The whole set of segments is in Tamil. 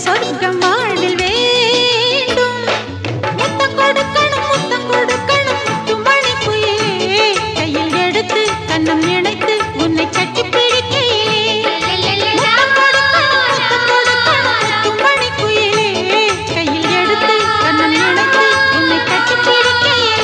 சொர்க்கம் வாழ்வில் வேண்டும். முத்தம் கொடுக்கணும் முத்தம் கொடுக்கணும் முத்துமணி குயிலே, கையில் எடுத்து கண்ணம் இணைத்து உன்னை கட்டி பிடிக்கையிலே. முத்தம் கொடுக்கணும் முத்துமணி குயிலே, கையில் எடுத்து கண்ணம் இணைத்து உன்னை கட்டி பிடிக்கையிலே.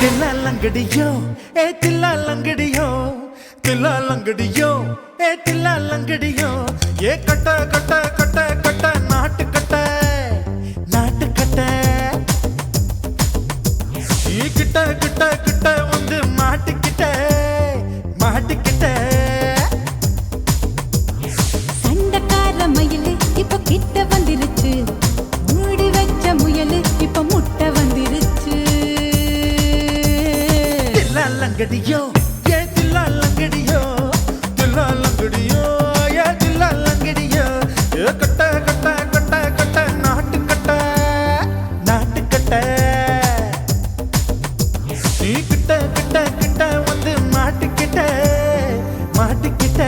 தில்லாலங்கடியோ ஏ தில்லாலங்கடியோ, தில்லாலங்கடியோ ஏ தில்லாலங்கடியோ, ஏ கட்ட கட்ட கட்ட கட்ட நாட்டு கட்ட நாட்டு கட்ட. கிட்ட கிட்ட கிட்ட வந்து மாட்டிக்கிட்ட மாட்டிக்கிட்ட சண்டக்கார மயிலு இப்ப கிட்ட வந்துருச்சு, மூடி வச்ச முயலு இப்ப முட்டை வந்துருச்சு. தில்லாலங்கடியோ ஏ தில்லாலங்கடியோ தில்லாலங்கடியோ ஏ தில்லாலங்கடியோ ஏ கட்ட கட்ட கட்ட கட்ட நாட்டுக்கட்ட நாட்டுக்கட்ட நீ கிட்ட கிட்ட கிட்ட வந்து மாட்டிக்கிட்ட மாட்டிக்கிட்ட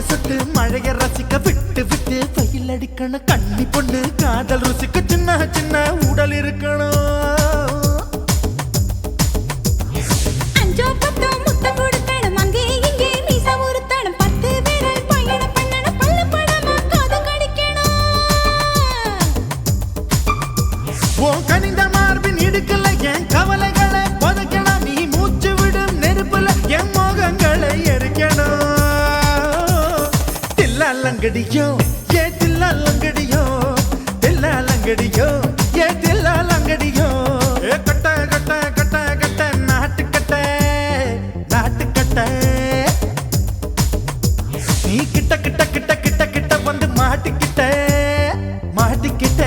சொட்டு மழைய ரசிக்க விட்டு விட்டு வெயில் அடிக்கணும் கண்ணி பொண்ணு காதல் ருசிக்க சின்ன சின்ன உடல் இருக்கணும். அஞ்சோ பத்தோ முத்தம் கொடுக்கணும், அங்கே இங்கே மீச உறுத்தணும், 10 விரல் பயணம் பண்ணணும், பல்ல படமா காது கடிக்கணும். உன் கனிந்த மார்பின் இடுக்கல என் கவலைகளை புதைக்கணும், நீ மூச்சு விடும் நெருப்புல என் மோகங்களை எரிக்கணும். தில்லாலங்கடியோ ஏ தில்லாலங்கடியோ தில்லாலங்கடியோ ஏ தில்லாலங்கடியோ ஏ கட்ட கட்ட கட்ட கட்ட நாட்டுக்கட்ட நாட்டுக்கட்ட நீ கிட்ட கிட்ட கிட்ட கிட்ட கிட்ட வந்து மாட்டிக்கிட்ட மாட்டிக்கிட்ட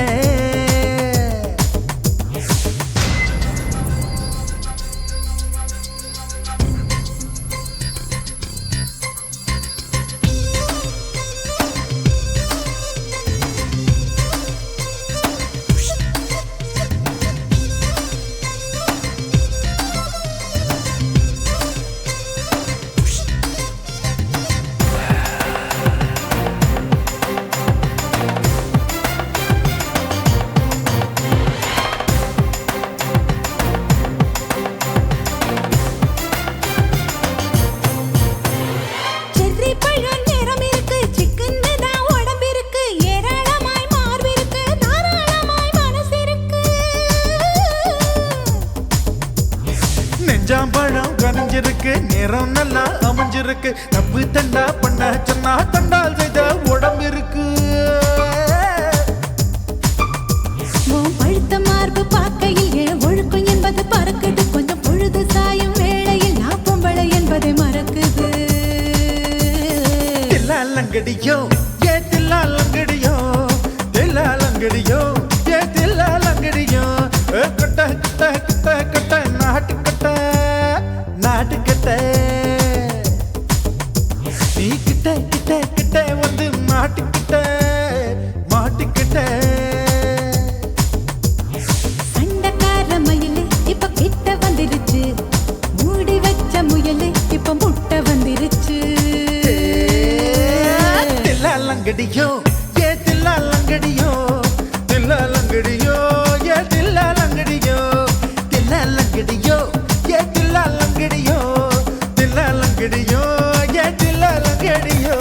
செர்ரி பழம் நிறம் இருக்கு, சிக்கன்னு தான் உடம்பு இருக்கு, ஏராளமாய் மார்பு இருக்கு, தாராளமாய் மனசு இருக்கு. நெஞ்சாம்பழம் கனிஞ்சிருக்கு நிறம் நல்லா அமைஞ்சிருக்கு, தப்பு தண்டா பண்ண சொன்னா தண்டால் செய்த உடம்பு இருக்கு. உன் பழுத்த மார்பு பார்க்கையில் என் ஒழுக்கம் என்பது பறக்குது, கொஞ்சம் பொழுது சாயும் வேளையில் நான் பொம்பளை என்பதை மறக்குது. தில்லாலங்கடியோ ஏ தில்லாலங்கடியோ தில்லாலங்கடியோ ஏ தில்லாலங்கடியோ ஏ கட்ட கட்ட கட்ட கட்ட நாட்டுக்கட்ட நாட்டுக்கட்ட நீ கிட்ட கிட்ட கிட்ட வந்து மாட்டிக்கிட்ட மாட்டிக்கிட்ட சண்டக்கார மயிலு இப்ப கிட்ட வந்துருச்சு, மூடி வச்ச முயலு இப்ப முட்டை வந்துருச்சு. தில்லாலங்கடியோ ஏ தில்லாலங்கடியோ தில்லாலங்கடியோ ஏ தில்லாலங்கடியோ தில்லாலங்கடியோ ஏ தில்லாலங்கடியோ தில்லாலங்கடியோ ஏ தில்லாலங்கடியோ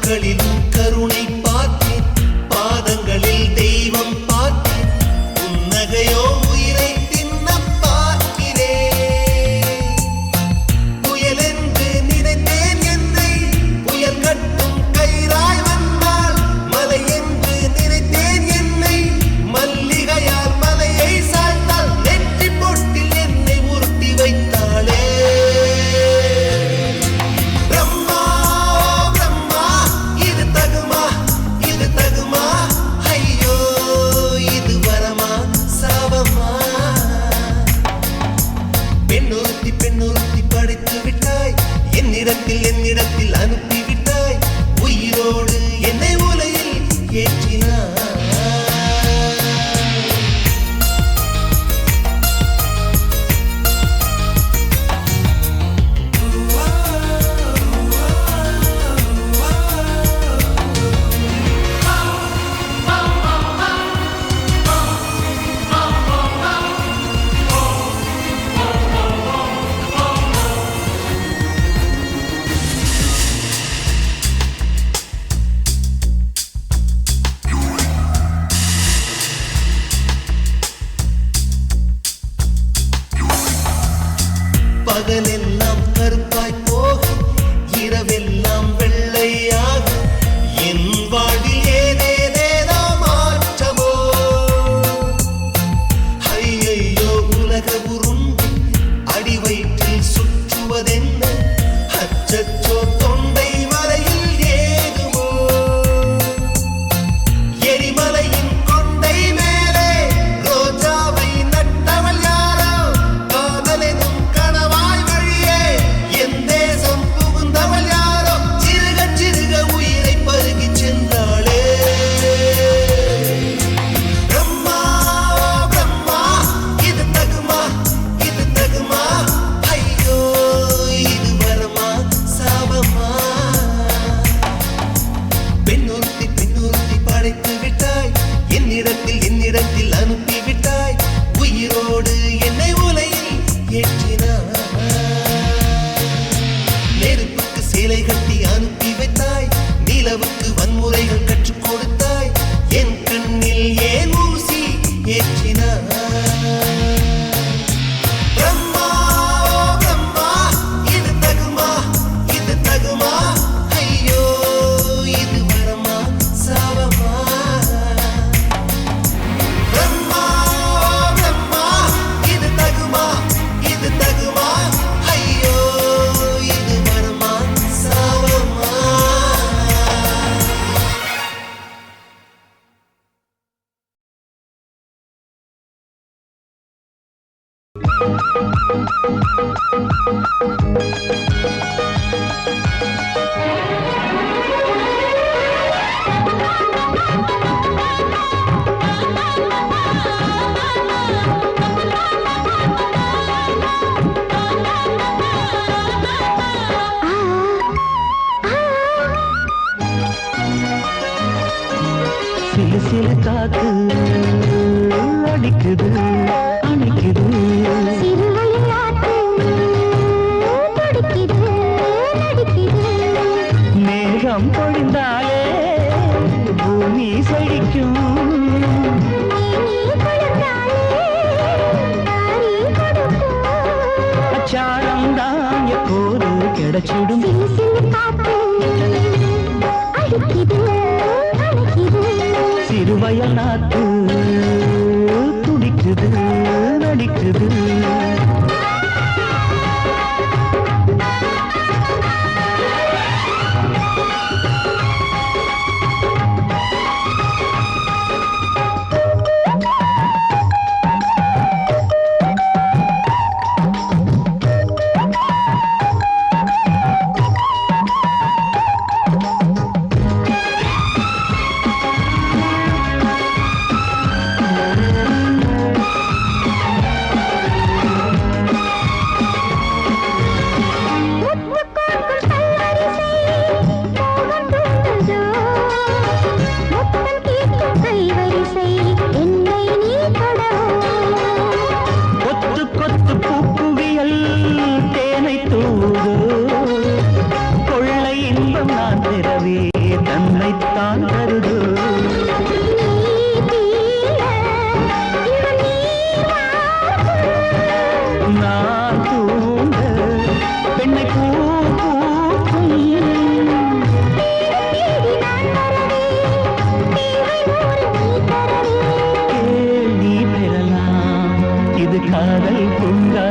பூக்களிலும் கருணை பார்த்தேன், பாதங்களில் தெய்வம் பார்த்தேன், புன்னகையோ உயிரை தின்ன பார்க்கிறேன். புயல் என்று நினைத்தேன் என்னை, புயல் கட்டும் கயிறாய் வந்தால், மலை என்று நினைத்தேன் என்னை, மல்லிகையால் மலையை சாய்த்தால், நெற்றி பொட்டில் என்னை உருட்டி வைத்தாளே. பிரம்மா பிரம்மா, இது தகுமா, இது தகுமா, ஐயோ இது வரமா சாபமா. பெண்ணொருத்தி பெண்ணொருத்தி படைத்து விட்டாய், என்னிடத்தில் அனுப்பி விட்டாய், உயிரோடு என்னை உலையில் ஏற்றினாய். பகலெல்லாம் கருப்பாய் போக, இரவெல்லாம் வெள்ளையாக, என் வாழ்வில் ஏதேதேதோ மாற்றமோ. ஐயையோ உலக உருண்டி அடி வயிற்றில் சுற்றுவதென்ன, அச்சச்சோ தொண்டை வரையில் ஏகுமோ. எரிமலையின் கொண்டை மேலே ரோஜாவை நட்டவள் யாரோ, காதலெனும் கணவாய் வழியே என் தேசம் புகுந்தவள் யாரோ, சிறுக சிறுக உயிரை பருகிச் சென்றாளே. பிரம்மா பிரம்மா, இது தகுமா, இது தகுமா, ஐயோ இது வரமா சாபமா. பெண்ணொருத்தி பெண்ணொருத்தி படைத்து விட்டாய், என்னிடத்தில் அனுப்பி விட்டாய், உயிரோடு என்னை உலையில் ஏற்றினாய். நெருப்புக்கு சேலை கட்டி அனுப்பி வைத்தாய், நிலவுக்கு வன்முறைகள் கற்றுக் கொடுத்தாய், என் கண்ணில் ஏன் ஊசி ஏற்றினாய். பிரம்மா பிரம்மா, இது தகுமா, இது தகுமா, ஐயோ இது வரமா சாபமா. பிரம்மா பிரம்மா, இது தகுமா, இது தகுமா, ஐயோ இது வரமா சாபமா. சிலு சிலு காத்து அடிக்குது அணைக்குது, மேகம் பொழிந்தாலே பூமி செழிக்கும், அச்சாரம் தான் எப்போது கிடைச்சிடும். சிறுவயல் நாத்து துடிக்குது நடிக்குது.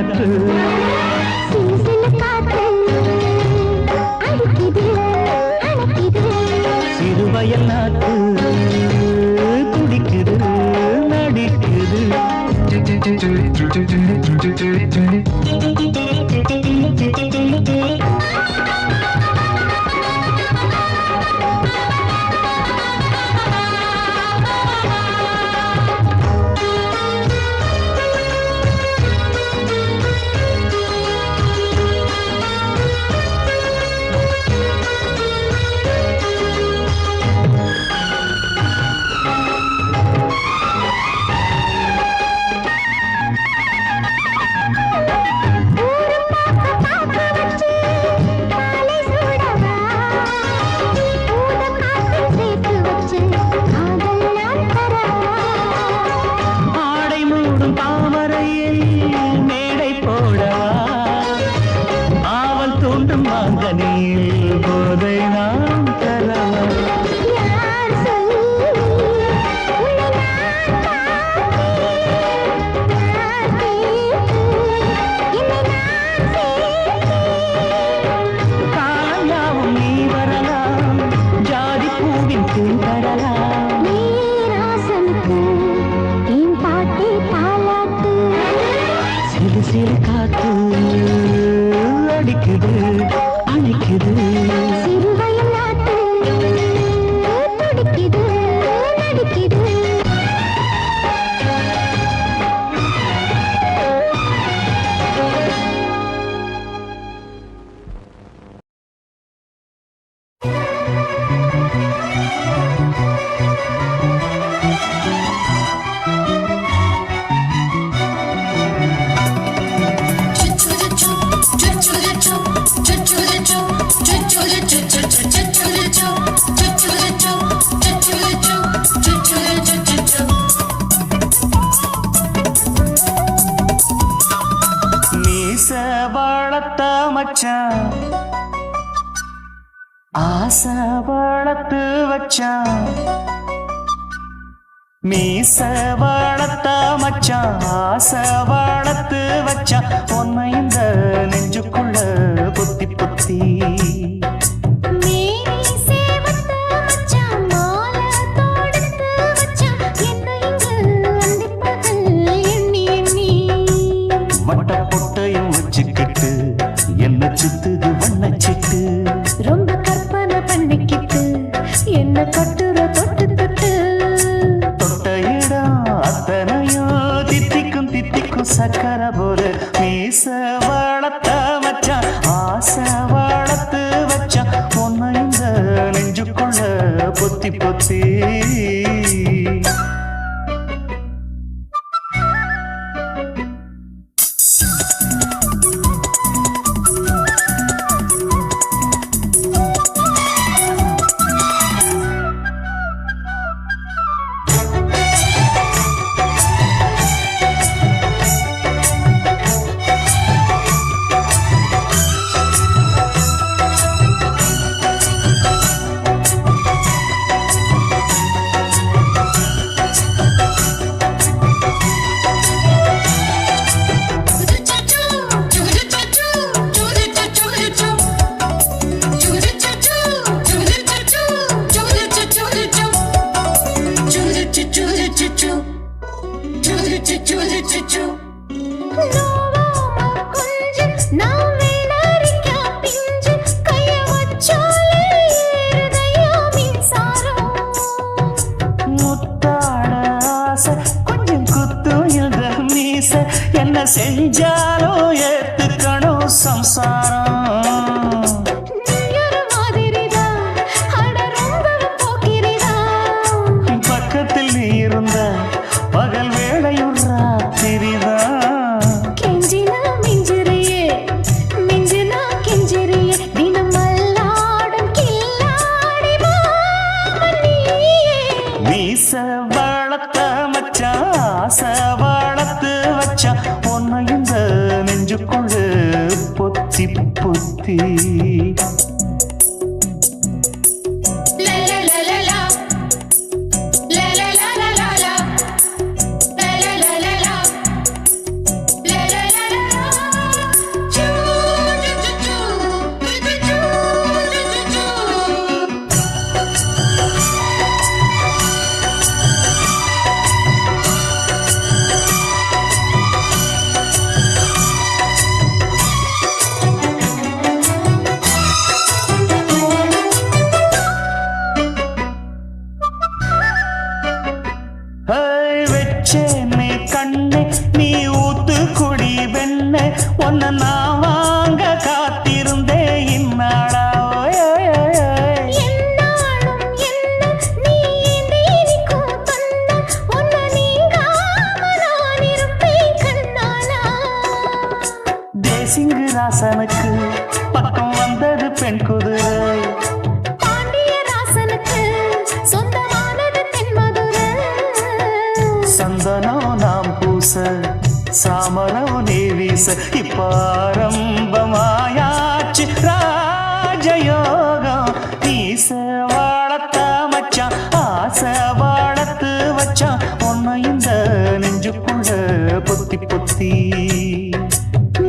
காற்று சிறுவயல் நாட்டு துடிக்குது நடிக்குது ஆசை வளர்த்து வச்சான் மீச வளர்த்த மச்சான் ஆசை வளர்த்து வச்சான் உன்னை இந்த நெஞ்சுக்குள்ள புத்தி புத்தி வட்ட பொட்டையும் வச்சுக்கிட்டு என்ன சுத்துது வண்ணச்சிட்டு ரொம்ப கற்பனை பண்ணிக்கிட்டு என்ன கட்டுற தொட்டு தொட்டு தொட்ட இடம் அத்தனையும் தித்திக்கும் தித்திக்கும் சக்கர போல மீச வளர்த்த மச்சான் ஆசை வளர்த்து வச்சான் உன்னை இந்த நெஞ்சுக்குள்ள பொத்தி பொத்தி என்ன செஞ்சாலும் ஏத்துக்கணும் சம்சாரம் பக்கத்தில் நீ இருந்த பகல் வேளையும் ராத்திரிதான் கெஞ்சினா மிஞ்சிரியே மிஞ்சினா கெஞ்சிரியே தினம் மல்லாடும் கில்லாடி மீச வளர்த்த மச்சான் ஆசை வளர்த்து வச்சான் உன்னை இந்த நெஞ்சுக்குள்ள பொத்தி பொத்தி வச்சேனே கண்ணே நீ ஊத்து குடி வெண்ணே ஒன்ன நான் வாங்க காத்திருந்தே இந்நாளா என்னாலும் என்ன நீ நீரிக்கும் கண்ணா உன்னை நீங்காம நான் இருப்பேன் கண்ணாலா தேசிங்கு ராசனுக்கு பக்கம் வந்தது பெண் குதிரை பாண்டிய ராசனுக்கு சொந்தமானது தென்மதுரை சந்தனம் நாம் பூச சாமரம் நீ வீச இப்ப ஆரம்பமாயாச்சு ராஜயோகம் நீச வாழத்த மச்சான் ஆசை வாழத்து வச்சான் உன்னை இந்த நெஞ்சுக்குள்ள பொத்தி பொத்தி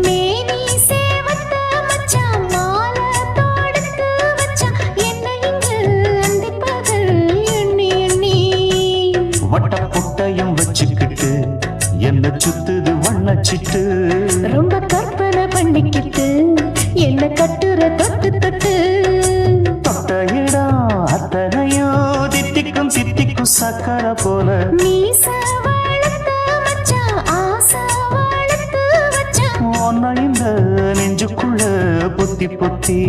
மேனி சேவத்த மச்சான் மாலை தொடுத்து வச்சான் என்னை இங்கு அந்திப்பகல் எண்ணி எண்ணி வட்ட புட்டையும் வச்சுக்கிட்டு என்ன சுத்துது வண்ணச்சிட்டு ரொம்ப கற்பனை பண்ணிக்கிட்டு என்ன கட்டுற தொட்டு தொட்டு தொட்ட இடம் அத்தனையோ தித்திக்கும் தித்திக்கும் சக்கரை போல மீச வளர்த்த மச்சான் ஆசை வளர்த்து வச்சான் உன்னை இந்த நெஞ்சுக்குள்ள பொத்தி பொத்தி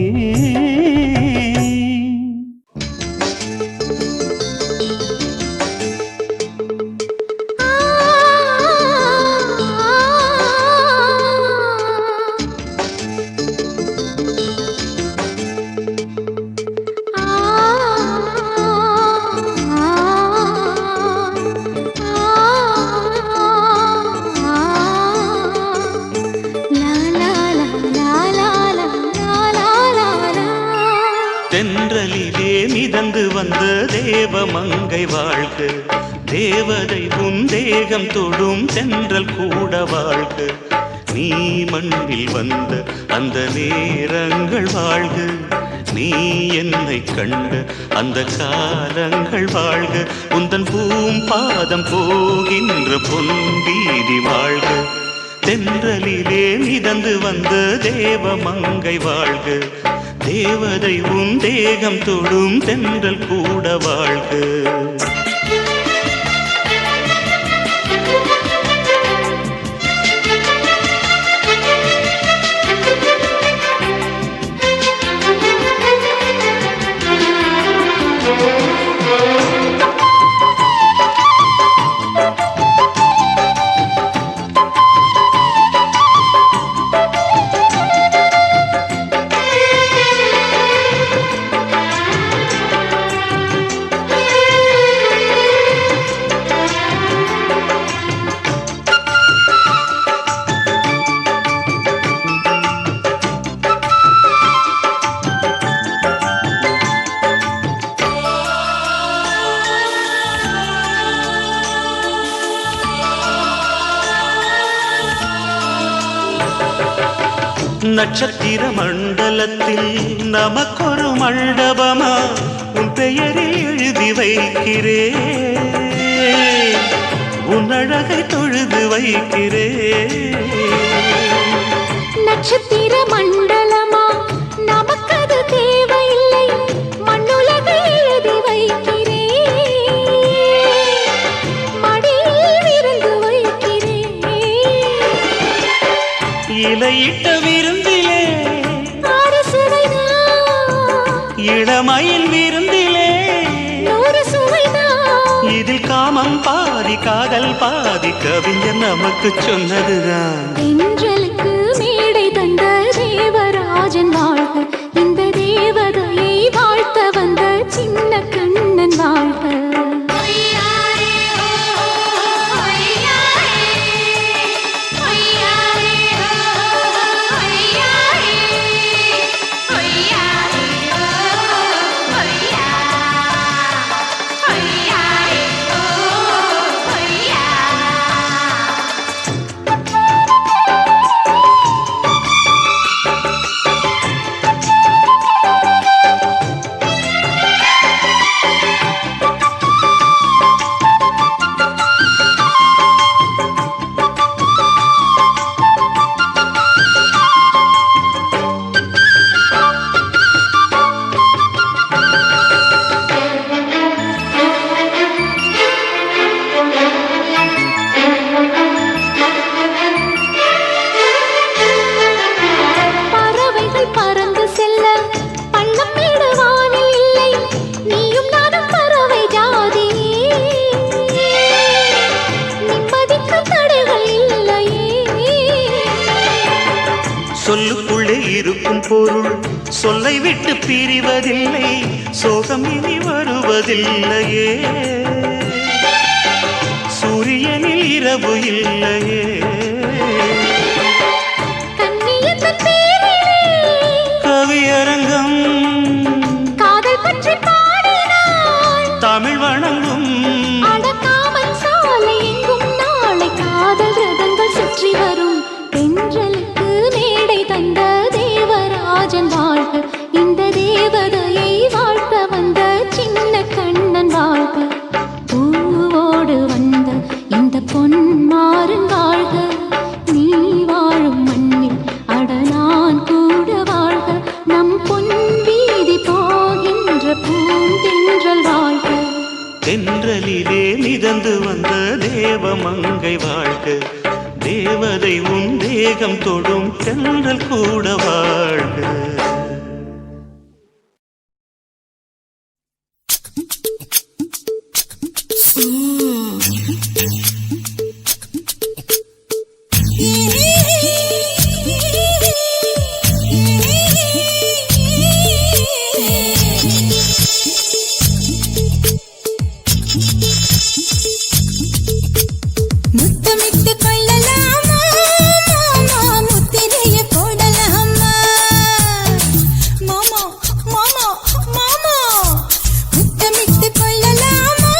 தென்றலிலே மிதந்து வந்த தேவமங்கை வாழ்க தேவதை உன் தேகம் தொடும் தென்றல் கூட வாழ்க நீ மண்ணில் வந்த அந்த நேரங்கள் வாழ்க நீ என்னை கண்ட அந்த காலங்கள் வாழ்க உந்தன் பூம்பாதம் போகின்ற பொன்வீதி வாழ்க தென்றலிலே மிதந்து வந்த தேவமங்கை வாழ்க தேவதை உன் தேகம் தொடும் தென்றல் கூட வாழ்க நட்சத்திர மண்டலத்தில் நமக்கொரு மண்டபமா உன் பெயரில் எழுதி வைக்கிறேன் உன் அழகை தொழுது வைக்கிறேன் நட்சத்திர மண்டலமா நமக்கது தேவையில்லை மண்ணுலகை எழுதி வைக்கிறேன் மடியில் விருந்து வைக்கிறேன் இலையிட்ட விருந்திலே ஆறு சுவைதான் இளமயில் விருந்திலே நூறு சுவைதான் இதில் காமம் பாதி காதல் பாதி கவிஞர் நமக்கு சொன்னதுதான் தென்றலுக்கு மேடை தந்த தேவராஜன் வாழ்க இந்த தேவதையை வாழ்த்த வந்த சின்ன கண்ணன் வாழ்க சொல்லை விட்டு பிரிவதில்லை, சோகம் இனி வருவதில்லையே. சூரியனில் இரவு இல்லையே. கண்ணியத்தின் பேரிலே கவியரங்கம் காதல் பற்றி பாடினாள். தமிழ் வணங்கும் அடக்காமல் சாலை எங்கும் நாளை காதல் ரதங்கள் சுற்றி வரும். தென்றலுக்கு மேடை தந்த தேவராஜன் வாழ்க, இந்த தேவதையை வாழ்த்த வந்த சின்ன கண்ணன் வாழ்க. பூவோடு வந்த இந்த பொன்மாறன் வாழ்க, நீ வாழும் மண்ணில் அட நான் கூட வாழ்க. நம் பொன் வீதி போகின்ற பூந்தென்றல் வாழ்க. தென்றலிலே மிதந்து வந்த தேவமங்கை வாழ்க, தேவதை உன் தேகம் தொடும் தென்றல் கூட வாழ்க. முத்தமிட்டு கொள்ளலாமா மாமா, முத்திரைய போடலாமா மாமா மாமா மாமா. முத்தமிட்டு கொள்ளலாமா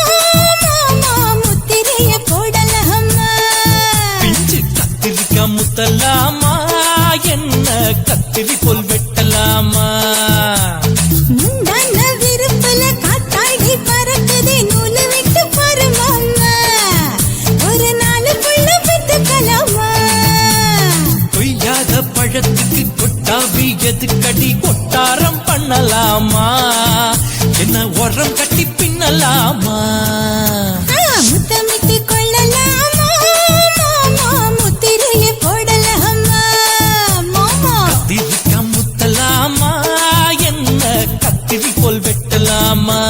மாமா, முத்திரைய போடலாமா. பிஞ்சு கத்திரிக்கா முத்தலாமா, என்ன கத்திரி போல் வெட்டலாமா. முந்தான விருப்பல காத்தாடி பறக்குதே, நூலு விட்டு பாரு மாமா, ஒரு நாளுக்குள்ள பெத்துக்கலாமா. கொய்யாத பழத்துக்கு கொட்டாவி எதுக்கடி கொட்டாரம் பண்ணலாமா, என்ன உரம் கட்டி பின்னலாமா. முத்தமிட்டு கொள்ளலாமா மாமா, முத்திரைய போடலாமா மாமா. கத்திரிக்கா முத்தலாமா, என்ன கத்திரி போல் வெட்டலாமா.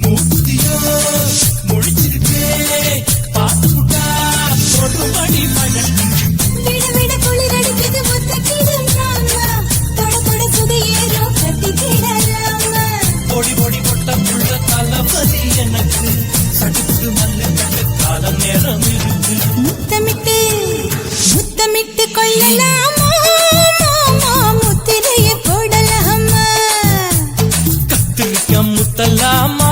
மூத்தியா முடிச்சிருக்கே, பாத்து புட்டா தொடுபடி மழை. பொடி பொடி பொட்ட புள்ள தளபதி எனக்கு, சடுக்கு மல்லு கட்ட கால நேரம் இருக்கு. முத்தமிட்டு முத்தமிட்டு கொள்ளலாமா மாமா, முத்திரைய போடலாமா. கத்திரிக்கா முத்தலாமா,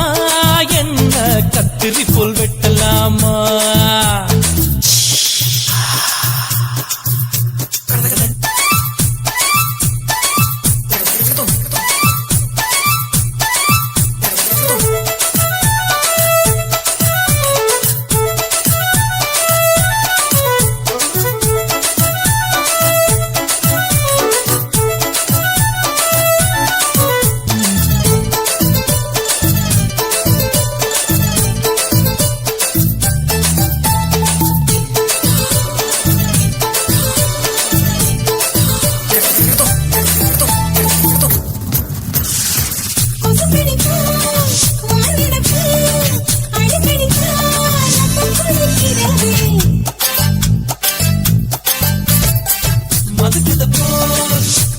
என்ன கத்திரி போல் வெட்டலாமா. மதுக்கிட்ட போல்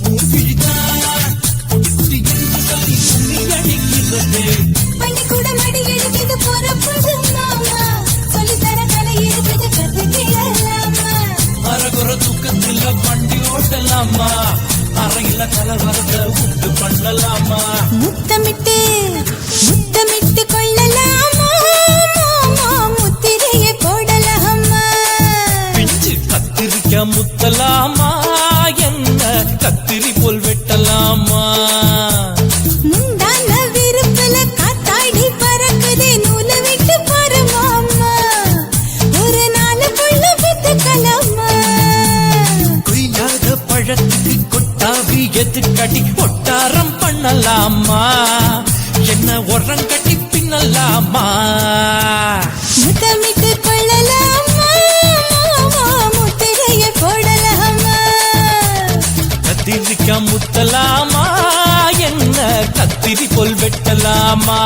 ஊர் பிடித்தான், குட்டி குட்டி என்று சொல்லி கும்மி அடிக்கிறது. பள்ளிக்கூட மடி எடுக்குது போறப்போது மாமா, சொல்லித்தர கலை இருக்குது கத்துக்கிடலாமா. அரகுற தூக்கத்தில் வண்டி ஓட்டலாமா, அறையில கலவரத்தை உண்டு பண்ணலாமா. முத்தமிட்டு முத்தமிட்டு கொள்ளலாமா மாமா, முத்திரைய போடலாமா. முத்தலாமா என்ன கத்திரி போல் வெட்டலாமா முந்தான விருப்பல காத்தாடி பறக்குதே நூலை விட்டு பரமாமா ஒரு நாள் புள்ள வித்துக்கலாமா கொய்யாத பழத்துக்கு கொட்டாவி எதுக்கடி ஒட்டாரம் பண்ணலாமா என்ன உரங்கட்டி பின்னலாமா முத்தமிட்டு கொள்ளலாமா முத்திரையை போடலாமா கத்திரிக்கா முத்தலாமா என்ன கத்திரி போல் வெட்டலாமா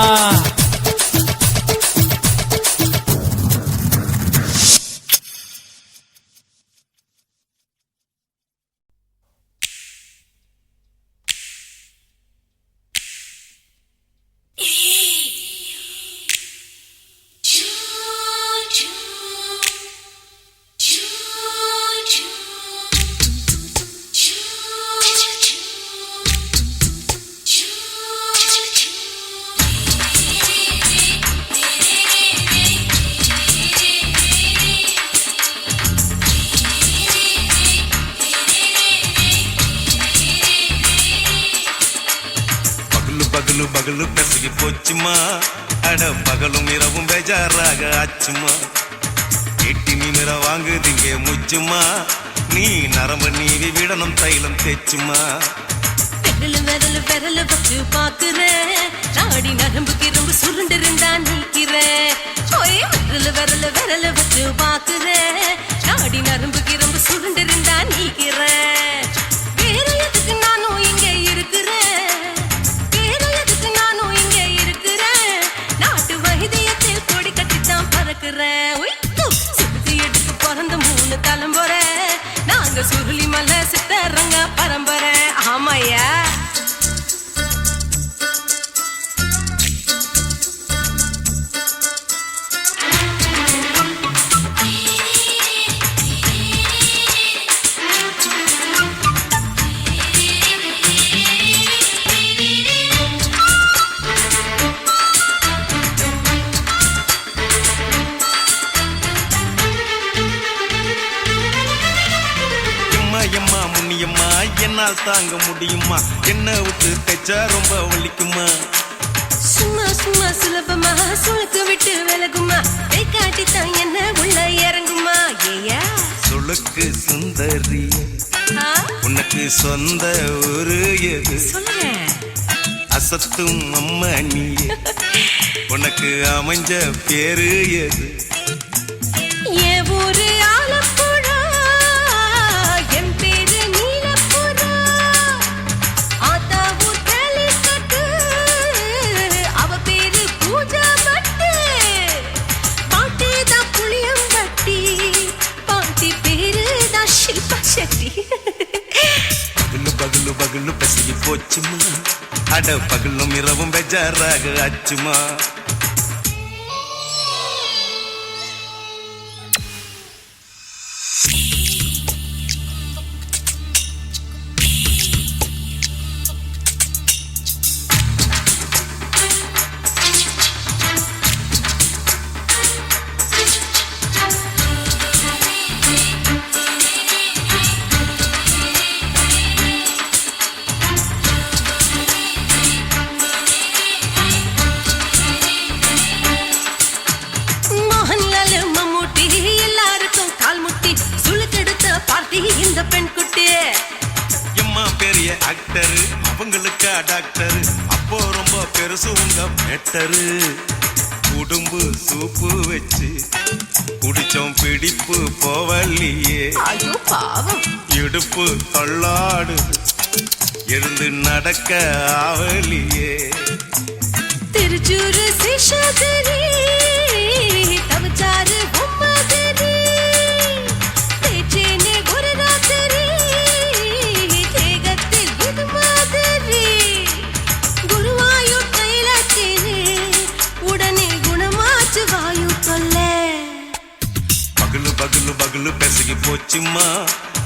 பகலு பகலு பெசகி போச்சுமா அட பகலும் இரவும் பேஜாராக ஆச்சுமா எட்டி நிமிர வாங்குதிங்க முச்சுமா நீ நரம்பு நீவி விடணும் தைலம் தேச்சுமா விரல் விரல் வச்சு பாக்குறேன் நாடி நரம்பு கிரம்பு சுருண்டிருந்தா நீக்கிறேன் விரல் வச்சு பாக்குறேன் நாடி நரம்பு கிரம்பு சுருண்டிருந்தா நீக்கிறேன் வேற எதுக்கு நானும் இங்க இருக்கிறேன் வேற எதுக்கு நானும் இங்க இருக்கிறேன் நாட்டு வைத்தியத்தில் கொடி கட்டித்தான் பறக்கிறேன் சுத்தி எடுத்து பிறந்த 3 தலைமுறை நாங்க சுருளி மலை சித்தரங்க பரம்பரை ஆமாயா எம்மா முன்னியம்மா என்னால் தாங்க முடியுமா என்ன விட்டு தைச்சா ரொம்ப வலிக்குமா சும்மா சும்மா சுலபமா சுளுக்கு விட்டு விலகுமா கை காட்டித்தான் என்ன உள்ள இறங்குமா ஏயா சுளுக்கு சுந்தரி உனக்கு சொந்த ஒரு எது சொல்றேன் அசத்தும் அம்மா நீ உனக்கு அமைஞ்ச பேரு எது என் ஊரு ஆலப்புழா என் பேரு நீலப்புறா ஆத்தா ஊர் கேலிக்கட்டு அவ பேரு பூஜா பட்டு பாட்டி தான் புளியம்பட்டி பாட்டி பேரு தான் ஷில்பா செட்டி பகலு பகலு பகலு பசிக்கு போச்சுமா அட பகலும் இரவும் பெஜாராக ஆச்சுமா இந்த பெண் குட்டி எம்மா பெரிய ஆக்டர் அவங்களுக்கா டாக்டர் அப்போ ரொம்ப பெருசு உங்க மேட்டரு உடும்பு சூப்பு வச்சு குடிச்சோம் பிடிப்பு போவல்லையே ஐயோ பாவம் இடுப்பு தள்ளாடு எழுந்து நடக்க ஆவலியே திருச்சூரு சிஷாதிரி தவச்சாரு பொம்மாதிரி தேச்சேனே ஒரு ராத்திரி தேகத்தில் இது மாதிரி குருவாயூர் தைலத்திலே உடனே குணமாச்சு வாயு தொல்லை பகலு பகலு பகலு பெசகி போச்சுமா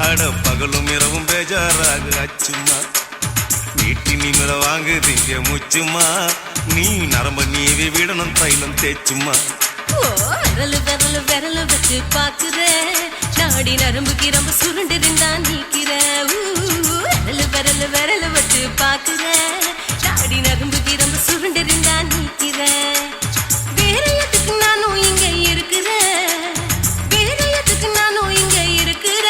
அட பகலும் இரவும் பேஜாராக ஆச்சுமா நீட்டி நிமிர வாங்குதிங்க முச்சுமா நீ நரம்ப நீவி விடணும் தைலம் தேச்சுமா விரல் விரல் விரல் வச்சு பாக்குறேன் நாடி நரம்பு கிரம்பு சுருண்டிருந்தா நீக்கிற விரல் விரல் விரல் வச்சு பாக்குற நாடி நரம்பு கிரம்பு சுருண்டிருந்தா நீக்கிற வேற எதுக்கு நானும் இங்க இருக்கிற வேற எதுக்கு நானும் இங்க இருக்கிற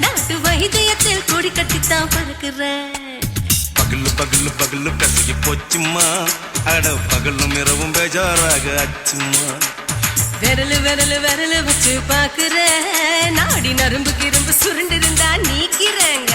நாட்டு வைத்தியத்தில் கொடி கட்டித்தான் பறக்குற பகலு பகலு பகலு கசகி போச்சுமா அட பகலும் இரவும் பேஜாராக அச்சுமா விரல் விரல் விரல் வச்சு பாக்குற நாடி நரம்பு கிரம்பு சுருண்டிருந்தா நீக்கிறங்க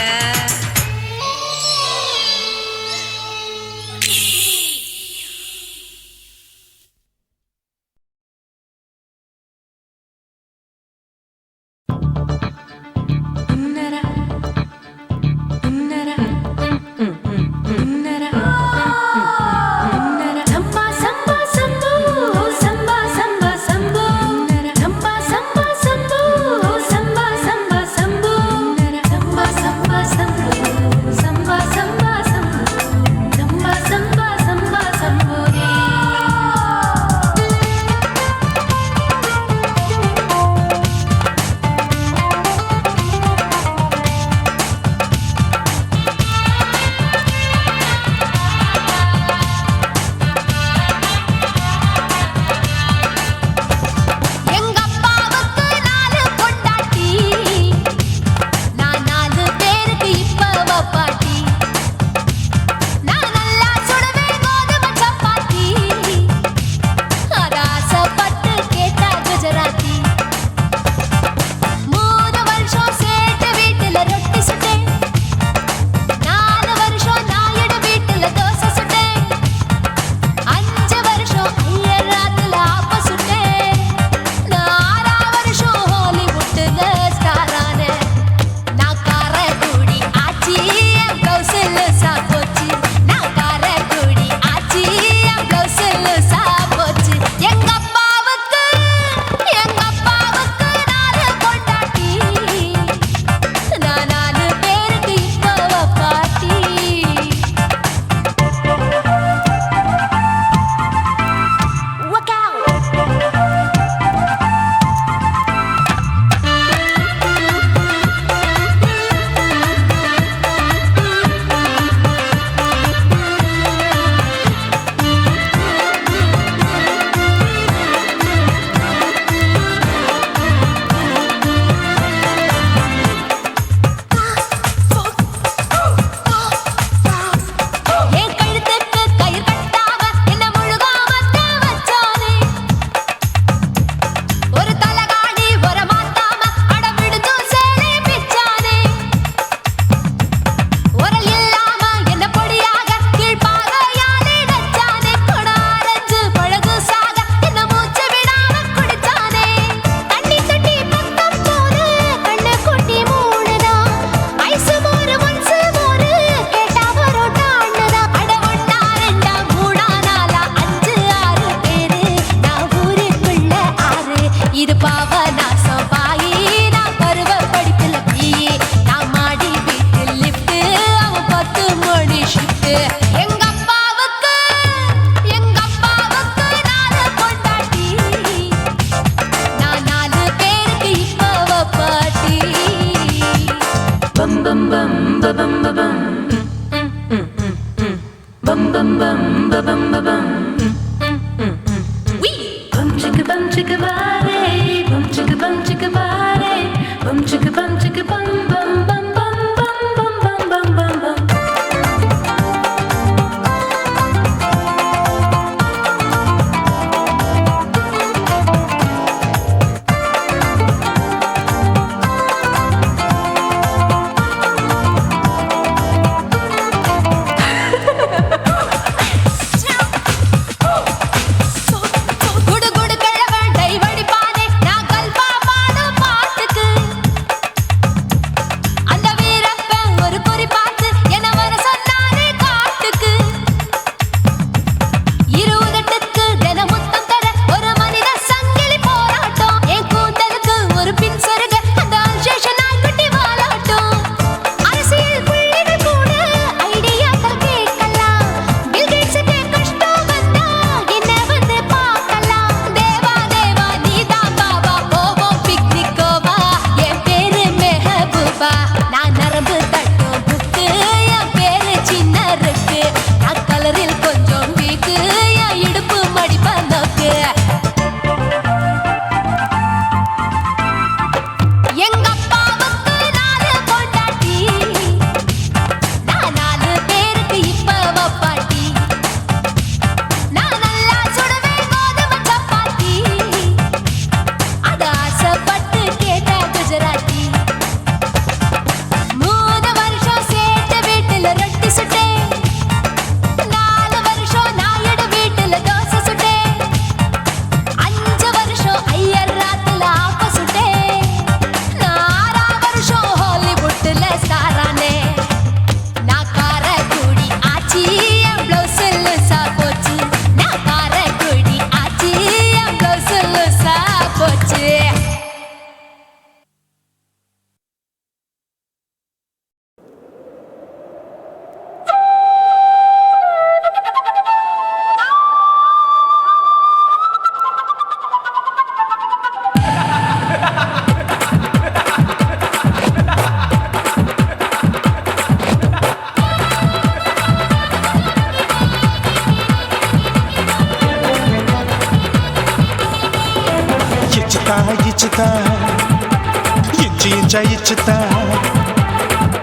இச்சுதா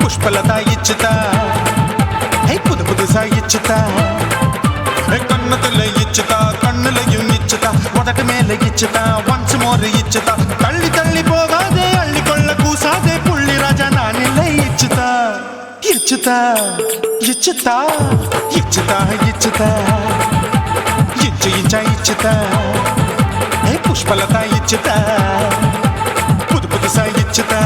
புஷ்பலதா இச்சுதா புது புதுசா இச்சுதா கண்ணத்துல இச்சுதா கண்ணுலையும் இச்சுதா உதட்டு மேல இச்சுதா ஒன்ஸ் மோர் இச்சுதா தள்ளி தள்ளி போகாதே அள்ளி கொள்ள கூசாதே புள்ளி ராஜா நான் இல்லை இச்சுதா இச்சுதா இச்சுதா இச்சுதா இச்சுதா இச்சு இச்சா இச்சுதா புஷ்பலதா இச்சுதா புது புதுசா இச்சுதா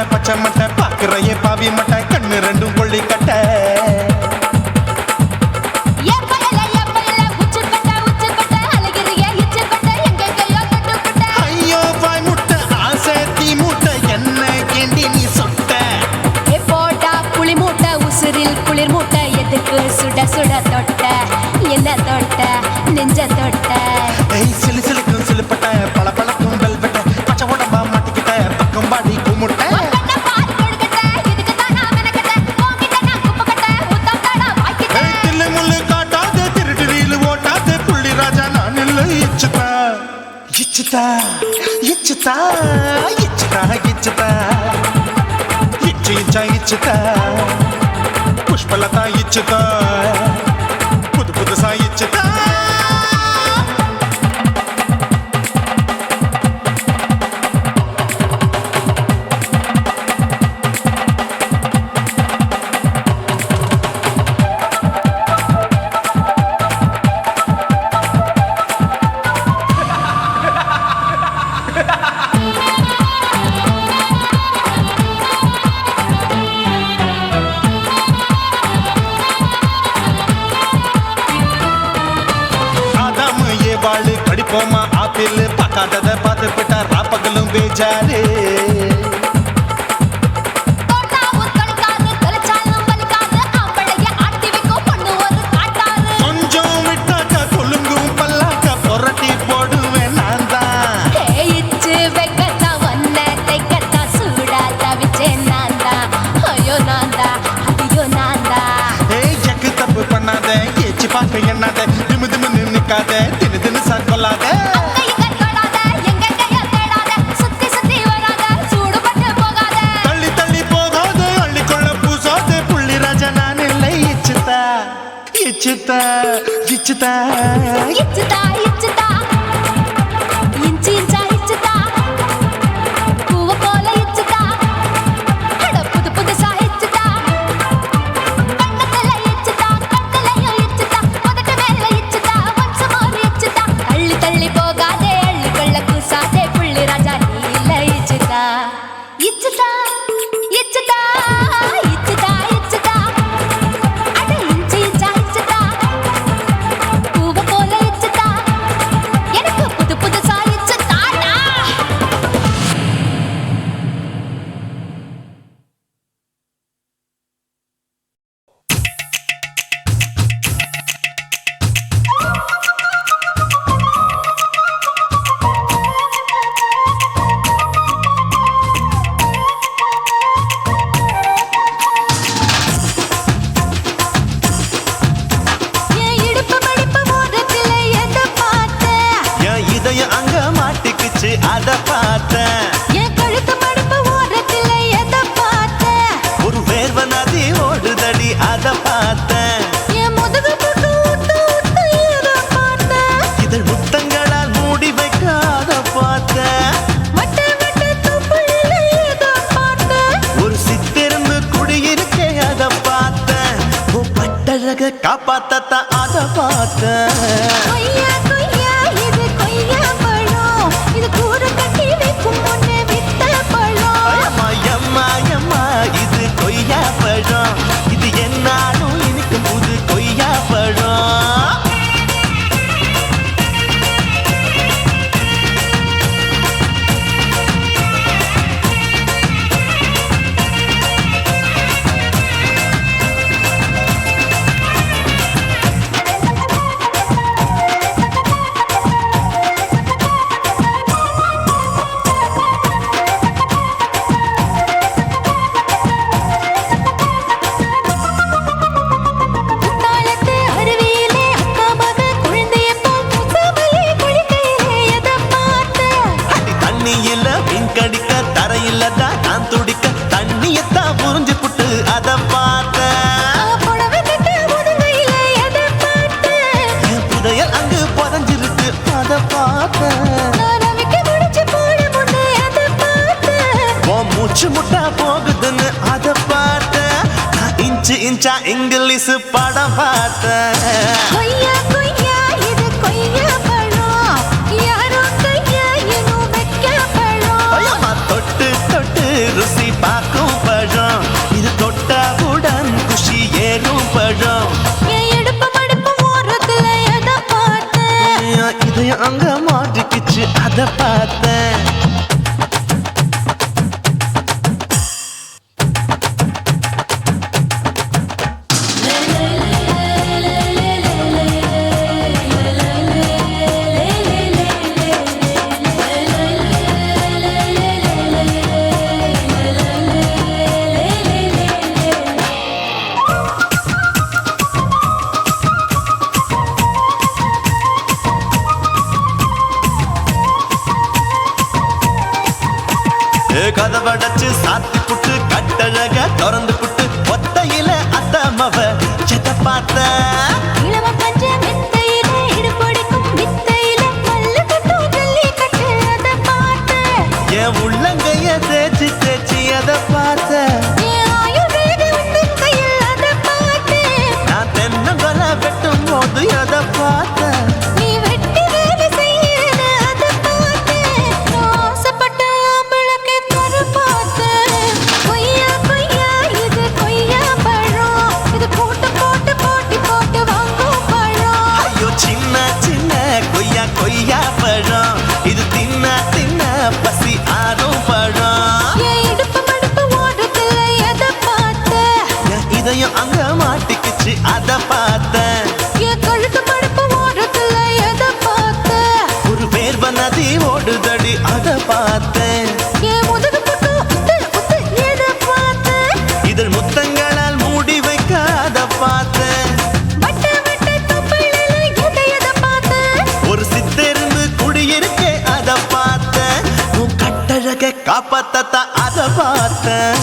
பச்சை மட்டை பாக்குறையே பாவி மட்டை கண்ணு ரெண்டும் கொள்ளி கட்ட ஐயோ பாய் முட்டை ஆசை தீ மூட்டை என்ன கேண்டி நீ சொட்ட போட்டா புளி மூட்டை உசுரில் குளிர் மூட்டை எதுக்கு சுட சுட தொட்ட என்ன தொட்ட நெஞ்ச தொட்ட சிலு சிலுக்கும் சிலுப்பட்ட பல பழக்கும் வெல்வெட்ட பச்சை உடம்பா மாட்டிக்கிட்ட பக்கம் பாடி குமுட்ட இச்சுதா இச்சுதா இச்சுதா இச்சுதா இச்சு இச்சா இச்சுதா புஷ்பலதா இச்சுதா புது புதுசா இச்சுதா படிப்போமா ஆப்பிள் பார்க்காதத பார்த்து விட்டா ராப்பகலும் பேஜாரு கொஞ்சம் விட்டாக்கா கொலுங்கும் பல்லாக்கா புரட்டி போடுவேன் நான் தான் எக்கு தப்பு பண்ணாத ஏச்சி பார்க்க எண்ணாத திமு திமுன்னு நிக்காத தினு தினு சாக்கொள்ளாத தள்ளி தள்ளி போகாத அள்ளி கொள்ள பூசாத புள்ளி ராஜா நான் இல்லை இச்சுதா இச்சுதா இச்சுதா இச்சுதா இச்சுதா இஞ்சி இஞ்சா இச்சுதா பூவ போல இச்சுதா அட புது புதுசா இச்சுதா கண்ணத்துல இச்சுதா கண்ணலையும் இச்சுதா உதட்டு மேல இச்சுதா ஒன்ஸ் மோர் இச்சுதா தள்ளி தள்ளி போகாதே அள்ளி கொள்ள கூசாதே புள்ளி ராஜா நீ இல்ல இச்சுதா இச்சுதா இச்சுதா இச்சுதா இச்சுதா அட இஞ்சி இஞ்சா இச்சுதா பூவ போல இச்சுதா எனக்கு புது புதுசா இச்சுதாடா என் இடுப்பு மடிப்பு ஓரத்துல எதை பார்த்தேன் என் இதயம் அங்க மாட்டிக்குச்சு அத பார்த்தேன் என் கழுத்து மடிப்பு ஓரத்துல எதை பார்த்தேன் ஒரு வேர்வ நதி ஓடுதடி அத பார்த்தேன் என் முதுகு போட்டு ஊட்டு ஊட்டு எதை பார்த்தேன் இதழ் முத்தங்களால் மூடி வைக்க அத பார்த்தேன் வட்ட வட்ட தொப்புள்ள எதை பார்த்தேன் ஒரு சித்திருந்து குடியிருக்கே அத பார்த்தேன் உன் பட்டழக காப்பாத்தத்தான் அத பார்த்தேன் கொய்யா கொய்யா இது கொய்யா பழம் இது கூற கட்டி வைக்கும் முன்னே வித்த பழம் அம்மா எம்மா எம்மா இது கொய்யா பழம் இது என்னாலும் எனக்கு புது கொய்யா பழம் பார்த்தேன். நான் ரவிக்கு முடிச்சு போட முன்னே அதை பார்த்தேன். உன் மூச்சு முட்டா போகுதுன்னு அதை பார்த்தேன். நான் இன்ச்சு இன்ச்சா இங்கிலீஷ் படம் பார்த்தேன். கொய்யா கொய்யா இது கொய்யா பழம், யாரோ கையா இன்னும் வைக்க பழம். ஐயம்மா, தொட்டு தொட்டு ருசி பார்க்கும் பழம். இது தொட்டாவுடன் குஷி ஏறும் பழம். என் இடுப்பு மடுப்பு ஓரத்துல எதை பார்த்தேன். என் இதயம் அங்க மாட்டிக்கிச்சு அதை பார்த்தேன். கதவடைச்சு சாத்தி புட்டு கட்டழக திறந்து புட்டு ஒத்தையில அத்தமவ எதை பார்த்த. இளம பஞ்ச மெத்தையில இடுப்பொடிக்கும் வித்தையில மல்லு கட்டும் ஜல்லி கட்டு அதை பார்த்தேன். என் உள்ளங்கைய தேய்ச்சி தேய்ச்சி அதை பார்த்த. என் ஆயுர்வேத உந்தன் கையில் அதை பார்த்தேன். நான் தென்னங்கொலை வெட்டும் போது அதை பார்த்த. நீ வெட்டி வேலை செய்யறது அதை பார்த்தேன். நான் ஆசைப்பட்ட ஆம்பளுக்கு தர பார்த்தேன். கொய்யா கொய்யா இது கொய்யா பழம், இது போட்டு போட்டு போட்டி போட்டு வாங்கும் பழம். ஐயோ சின்ன சின்ன கொய்யா கொய்யா பழம். இது தின்ன தின்ன பசி ஆறும் பழம். என் இடுப்பு மடுப்பு ஓரத்துல எதை பார்த்தேன். என் இதயம் அங்க மாட்டிக்கிச்சு அதை பார்த்தேன். என் கழுத்து மடுப்பு ஓரத்துல எதை பார்த்தேன். ஒரு வேர்வ நதி ஓடுதடி அதை பார்த்தேன். என் முதுகு பக்கம் உத்து உத்து எதை பார்த்தேன். இதழ் முத்தங்களால் மூடி வைக்க அதை பார்த்தேன். வட்ட வட்ட தொப்பையில எதை பார்த்தேன். ஒரு சித்தெருந்து குடியிருக்க அதை பார்த்தேன். உன் கட்டழக காப்பாத்தத்தான் அதை பார்த்தேன்.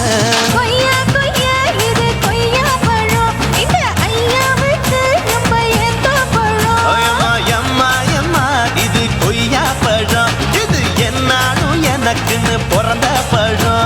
கொய்யா கொய்யா இது கொய்யா பழம், இந்த ஐயாவுக்கு ரொம்ப ஏத்த பழம். ஐயம்மா, எம்மா, எம்மா, இது கொய்யா பழம். இது என்னாலும் எனக்குன்னு பிறந்த பழம்.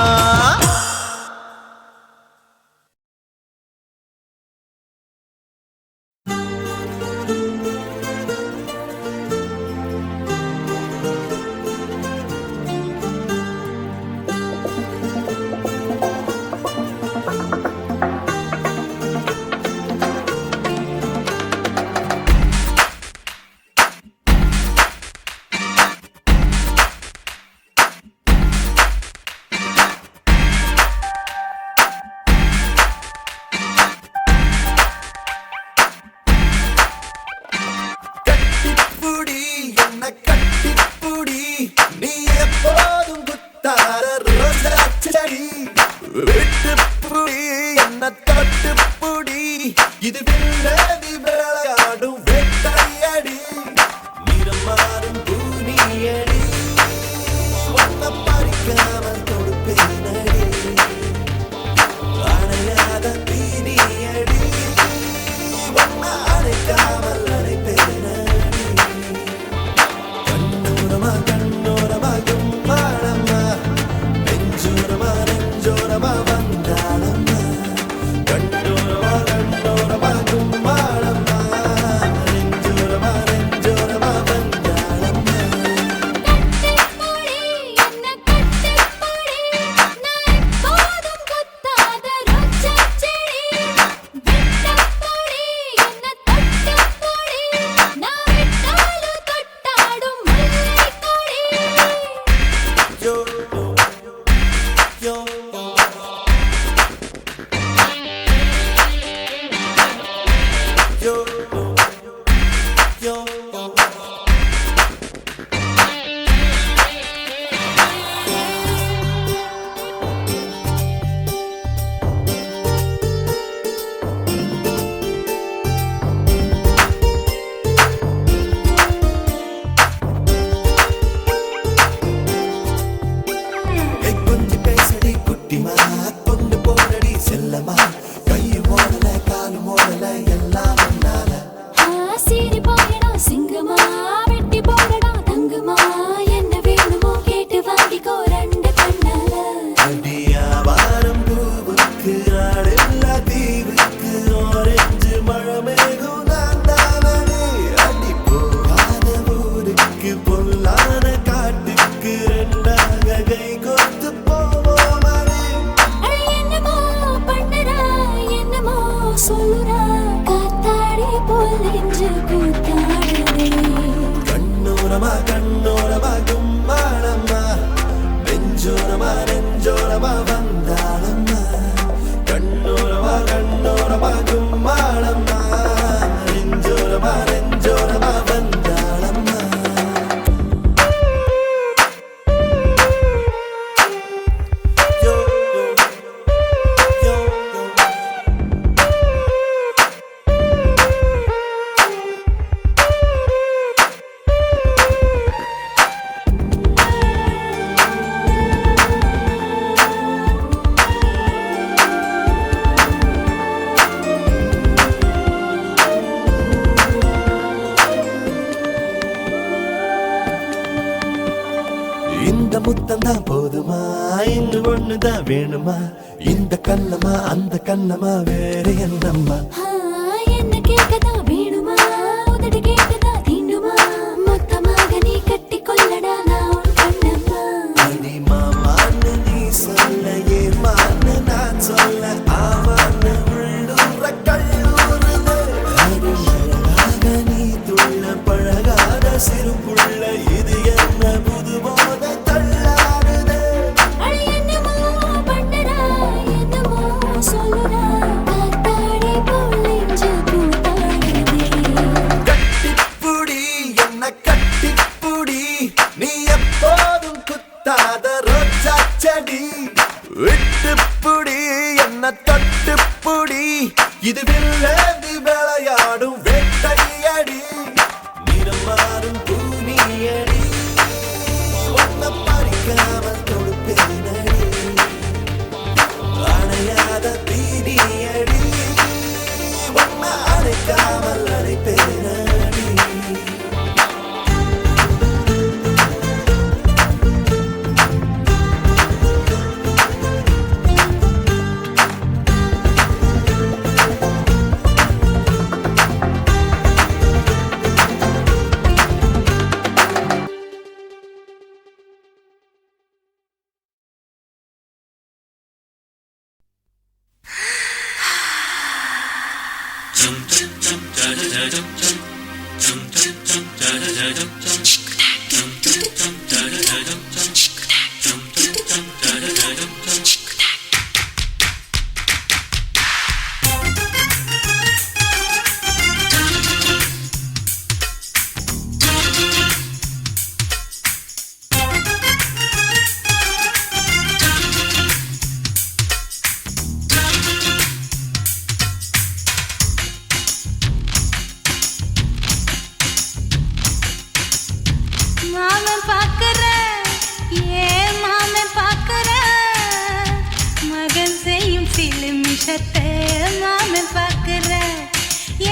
கட்டிப்புடி என்ன கட்டிப்புடி நீ எப்போதும் குத்தார ரோஜா செடி விட்டுப்புடி என்ன தொட்டுப்புடி இது வில்லதி விளையாடும் வெட்டையடி நிறம் மாறும் பூனியடி ஒன்ன பறிக்காமல் கொடுப்பேனடி அணையாத தீனியடி ஒன்ன அணைக்காமல் அணைப்பேனடி கண்ணோரமா கண்ணோரமா கும்பாளம்மா நெஞ்சோரமா நெஞ்சோரமா வந்தாளம்மா கண்ணோரமா கண்ணோரமா கும்பாளம்மா போல் நெஞ்சு கூத்தாடுதே கண்ணோரமா கண்ணோரமா கும்மாளம்மா நெஞ்சோரமா நெஞ்சோரமா வந்தாளம்மா கண்ணோரமா கண்ணோரமா கும்மாளம்மா நெஞ்சோரமா நெஞ்சோரமா வந்தாளம்மா யோ யோ யோ இந்த முத்தம் தான் போதுமா இன்று ஒண்ணுதான் வேணுமா இந்த கண்ணமா அந்த கண்ணமா வேற என்னம்மா என்ன கேட்கதா வேணுமா உதடு கேட்கதா தீண்டுமா மொத்தமாக நீ கட்டி கொள்ளடா நான் உன் கண்ணம்மா அடி மாமான்னு நீ சொல்ல ஏமான்னு நான் சொல்ல ஆமான்னு உள்ளூர கல்லூருது அடி அழகாக நீ துள்ள பழகாத சிறு புள்ள இது என்ன புது போத தள்ளாடுது அட என்னமோ பண்ணுறா என்னமோ சொல்லுறா காத்தாடி போல் நெஞ்சு கூத்தாடுதே கட்டிப்புடி என்ன கட்டிப்புடி நீ எப்போதும் குத்தாத ரோஜா செடி விட்டுப்புடி என்ன தொட்டுப்புடி இது வில்லேந்தி விளையாடும் வேட்டையடி நிறம் மாறும் பூமியடி ஒன்ன பறிக்காமல் தொடுப்பேனடி அணையாத தீனியடி ஒன்ன அணைக்காமல் அணைப்பேனடி மாமன் பார்க்கற ஏன் மாமன் பார்க்கற மகன் செய்யும் சில மிஷத்தை மாமன் பார்க்கற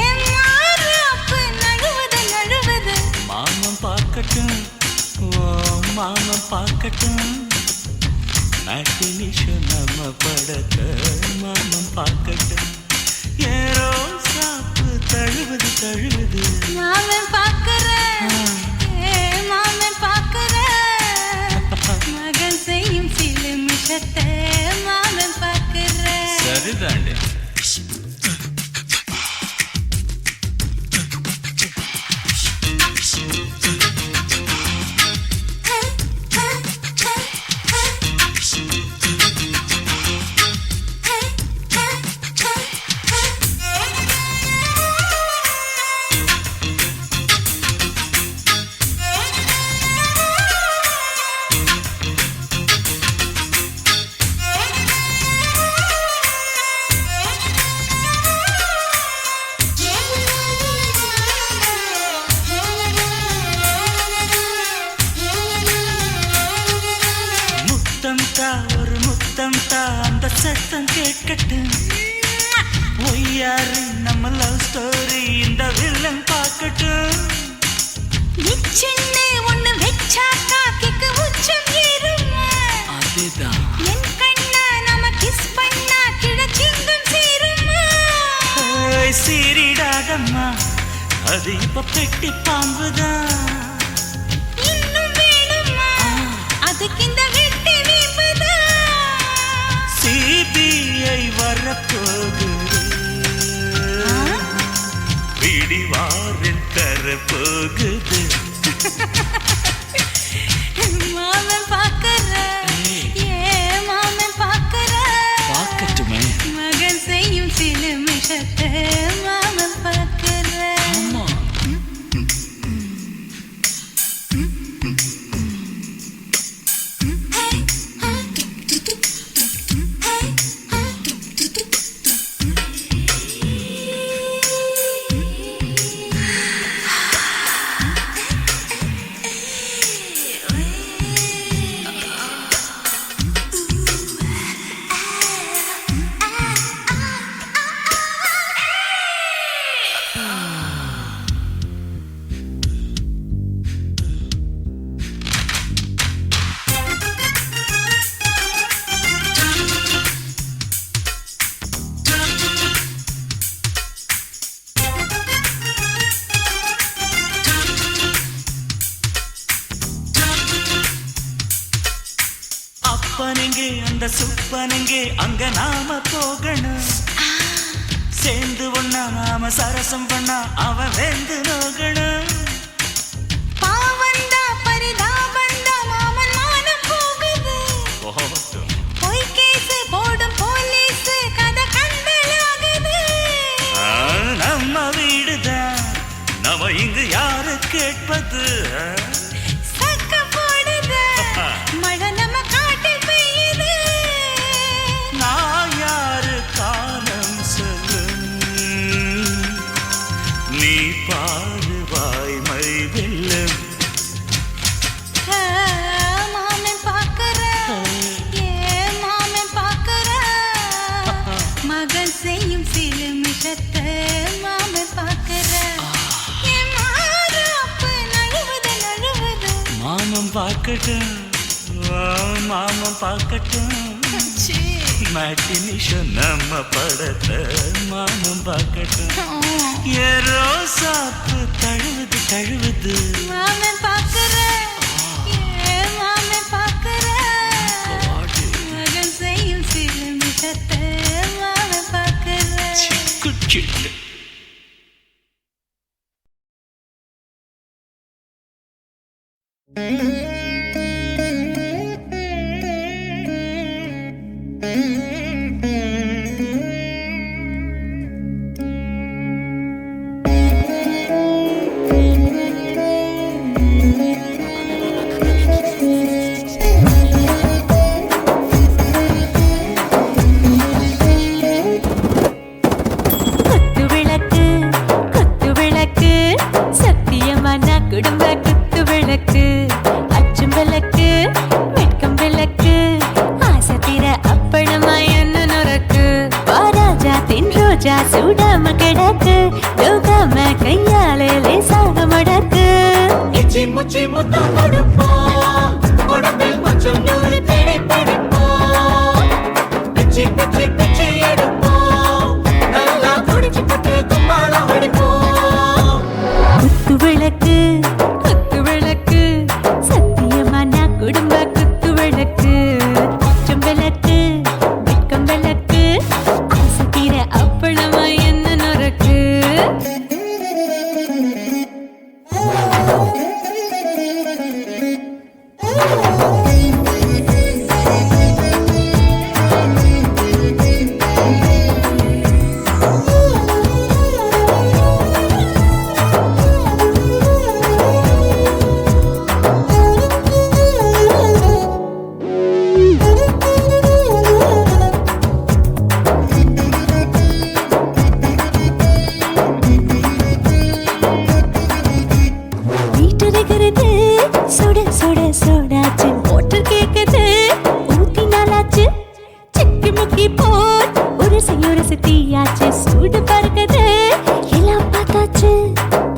ஏன் மாறாப்பு நழுவது நழுவது மாமன் பார்க்கட்டும் ஓ மாமன் பார்க்கட்டும் நாட்டு நிஷம் நம்ம படத்த மாமன் பார்க்கட்டும் ஏரோ சாப்பு தழுவது தழுவது மாமன் பார்க்கற ஏன் மாமன் பார்க்கற மகன் செய்யும் சில மிஷத்தை மாமன் பார்க்கற சரிதாண்டி ஒரு முத்தம் தா அந்த சத்தம் கேட்கட்டும் ஒய்யாரு நம்ம லவ் ஸ்டோரி இந்த வில்லன் பார்க்கட்டும் சின்ன ஒண்ணு வெச்சாக்கா கிக்கு உச்சம் ஏறுமா அதுதான் என் கண்ணா நாம கிஸ் பண்ணா கிழச்சிங்கம் சேருமா சீரிடாதம்மா அது இப்ப பெட்டி பாம்புதான் இன்னும் வேணுமா அதுக்கு இந்த வெட்டி வீம்புதான் CBI வரப்போகுது பிடிவாரில் தர போகுது. மாமன் பார்க்கற ஏன் மாமன் பார்க்கற பார்க்கட்டுமே. மகன் செய்யும் சில மிஷத்தை மாமன் பார்க்கற ஆமா. அப்பனெங்கே அந்த சுப்பனெங்கே அங்க நாம போகணும். சேர்ந்து ஒண்ணா நாம சரசம் பண்ணா அவன் வேந்து நோகணும். பாவந்தா பரிதாபந்தா மாமன் மானம் போகுது பொய் கேஸ் போடும் போலீஸ் கதை கண்டலாகுது. நம்ம வீடுதான் நம்ம இங்கு யாரு கேட்பது. சக்க போடுது மழை நம்ம காட்டில் பெய்யுது. நான் யாரு காலம் சொல்லும் நீ பாரு வாய்மை வெல்லும். மாமன் பார்க்கற ஏன் மாமன் பார்க்கற மகன் செய்யும் சில மிஷத்தை மாமன் பார்க்கற என் மாறாப்பு நழுவுது நழுவுது. மாமன் பார்க்கட்டும் மாமன் பார்க்கட்டும். மேட்டினிஷன் நம்ம படத்தை மாமன் பார்க்கட்டும். ஏரோ சாப்பு தழுவுது தழுவுது. மாமன் பார்க்கற ஏன் மாமன் பார்க்கற மகன் செய்யும் சில மிஷத்தை மாமன் பார்க்கற. குச்சிட்டு குத்து விளக்கு சத்தியமான குடும்ப குத்து விளக்கு அச்சும் விளக்கு வெட்கம் விளக்கு ஆசை தீர அப்பளமா என்ன நொறக்கு வாராஜா தின் ரோஜா சூடாம கிடக்கு யோகாம கையாலே லேசாக மடக்கு. இச்சி முச்சி முத்தம் கொடுப்போம் உடம்பில் கொஞ்சம் நூறு தேடி பிடிப்போம். பிச்சி பிச்சி பிச்சி எடுப்போம் நல்லா குடிச்சு பட்டு கும்பாலம் அடிப்போம். குத்து விளக்கு சத்தியமான குடும்ப குத்து விளக்கு அச்சும் விளக்கு வெட்கம் விளக்கு ஆசை தீர அப்பளமா என்ன நொறக்கு. வீட்டருகிறது சுட சுட சோடாச்சு மோட்டர் கேக்குது ஊத்தி நாளாச்சு சிக்கி முக்கி போல் உரசி தீயாச்சு சூடு பறக்குது எல்லாம் பார்த்தாச்சு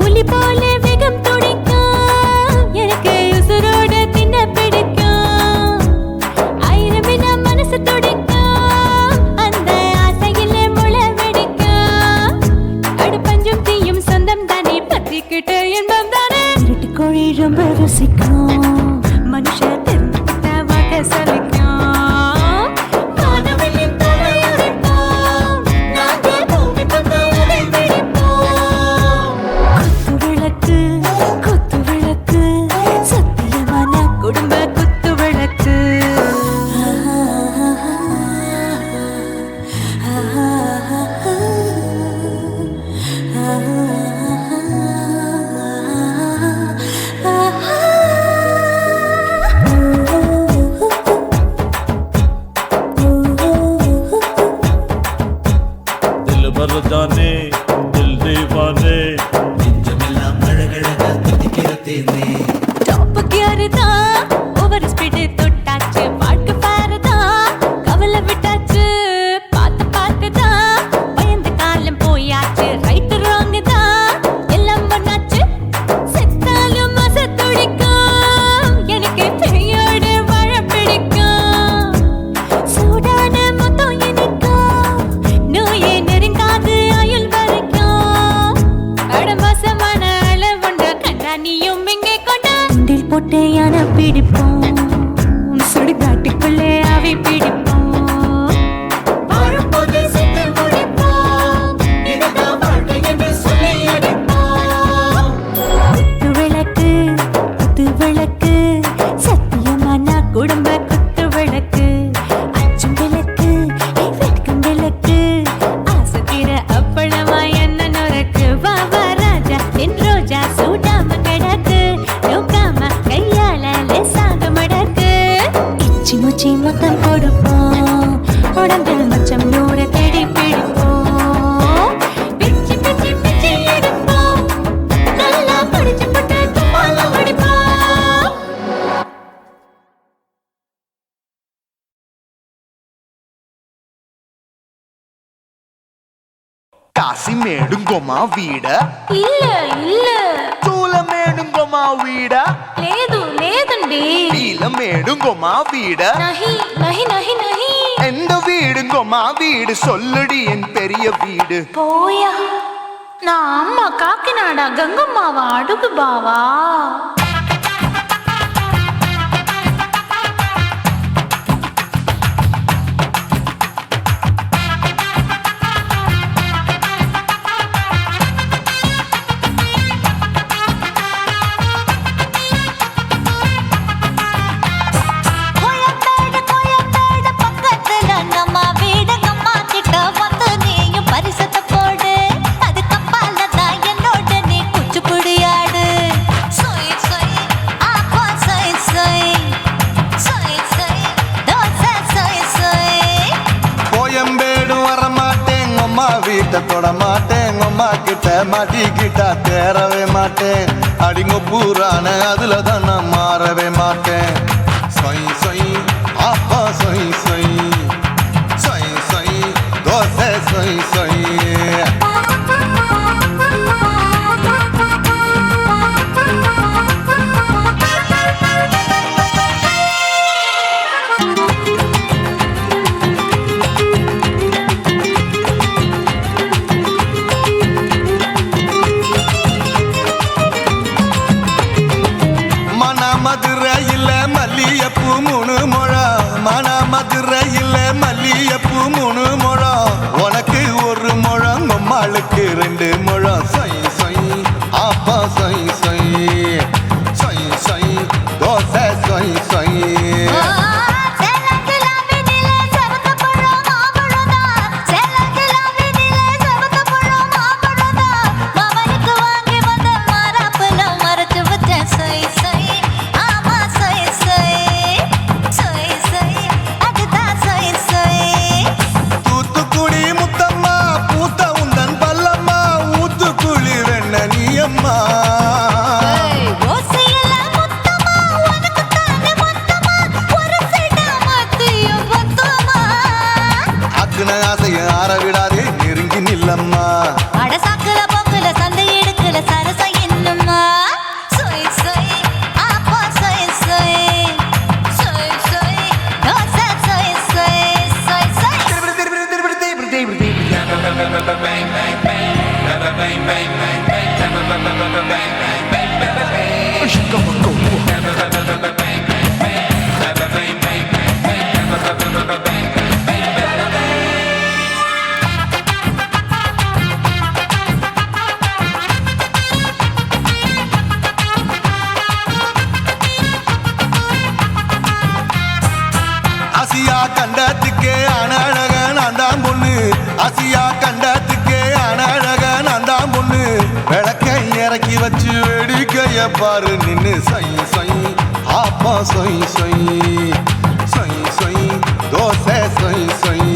புலி போல வேகம் துடிக்கும் எனக்கு உசுரோட தின்ன பிடிக்கும். ஆயிரம் வினா மனசு துடிக்கும் அந்த ஆசையில முளை வெடிக்கும். அடுப்பஞ்சும் தீயும் சொந்தம் தானே பத்திக்கிட்டு இன்பம் தானே. கோழி ரொம்ப ருசிக்கும் மனுஷ தெரிஞ்சுக்கிட்ட வாக்க சலிக்கும். வானவெளியின் தலையுடைப்போம் நாங்கள் பூமி தந்த உடை பிடிப்போம். மானே நெஞ்சமெல்லாம் அழகழகா தித்திக்கிற தேனே டாப் கியர் தான் ஓவர் ஸ்பீட் தொட்டாச்சு வாழ்க்கை பாரு தான் கவலை விட்டாச்சு பார்த்து பார்த்து தான் பயந்து காலம் போயாச்சு ரைட் ராங் தான் எல்லாம் பண்ணாச்சு செத்தாலும் மச துடிக்கும் எனக்கு பெரியோடு வாழ பிடிக்கும் சூடான மொத்தம் இனிக்கும் நோயே நெருங்காது ஆயுள் வரைக்கும் அடமோசமான அளவுண்ட கண்டா நீயும் இங்கே கொண்டா உண்டில் போட்டு யானை பிடிப்போம் சுடுகாட்டுக்குள்ளே அவை பிடிப்போம் வாழும்போது செத்து முடிப்போம் இதுதான் வாழ்க்கை என்று சொல்லி அடிப்போம் குத்து விளக்கு சத்தியமான குடும்ப குத்து விளக்கு அச்சும் விளக்கு வெட்கும் விளக்கு ஆசத்திர அப்பளமா என்ன நொறுக்கு வா ராஜா என் ரோஜா சூடாம கிடக்கு நோக்காம கையால லேசாக மடக்கு இச்சி முச்சி மொத்தம் கொடுப்போம் உடம்பில் மச்சம் நூறு தேடி பிடிப்போம் பிச்சி பிச்சி பிச்சி எடுப்போம் நல்லா படிச்சு போட்டு துப்பால படிப்போம் కాసి మేడుంగోమా వీడ இல்ல చూల మేడుంగోమా వీడ లేదు లేదండి నీల మేడుంగోమా వీడ நஹி நஹி நஹி நஹி எந்த வீடுங்கோமா வீடு சொல்லுடி என் பெரிய வீடு போயா நான் அம்மா காக்கிநாடா கங்கம்மாவா அடுகு பாவா கோயம்பேடு பக்கத்துல நம்ம வீடு அம்மா கிட்ட வந்து நீயும் பரிசத்தை போடு அது கப்பால தான் என்னோட நீ குச்சிப்புடியாடு சொய் சொய் ஆப்பா சொய் சொய் சொய் சொய் தோசை சொய் சொய் கோயம்பேடு வரமாட்டேன் அம்மா வீட்டை தொட மாட்டேன் அம்மா கிட்ட மாட்டிக்கிட்டா தேரவே மாட்டேன் அடிங்க பூரான அதுல தான் நான் மாறவே மாட்டேன் சொய் சொய் ஆப்பா சொய் சொய் சொய் சொய் தோசை சொய் சொய் மதுரையில் மல்லியப்பூ 3 முழம் மதுரையில் மல்லியப்பூ 3 முழம் உனக்கு 1 முழம் அம்மாளுக்கு 2 முழம் சொய் சொய் ஆப்பா சொய் சொய் சொய் சொய் தோசை சொய் சொய் தூத்துக்குடி முத்தம்மா பூத்த உந்தன் பல்லம்மா ஊத்துக்குழி வெண்ண நீயம்மா அக்குன ஆசைய ஆற விடாதே நெருங்கி நில்லம்மா அடசாக்குல பொக்குல சந்தை எடுக்கல சரச என்னம்மா சொய் சொய் ஆப்பா சொய் சொய் சொய் சொய் தோசை சொய் சொய் சொய் சொய் ஆசியா கண்டத்துக்கே அனழக நான் தான் பொண்ணு ஆசியா கண்டத்துக்கே அனழக நான் தான் பொண்ணு விளக்கை இறக்கி வச்சு வேடிக்கைய பாரு நின்னு சொய் சொய் ஆப்பா சொய் சொய் சொய் சொய் தோசை சொய் சொய்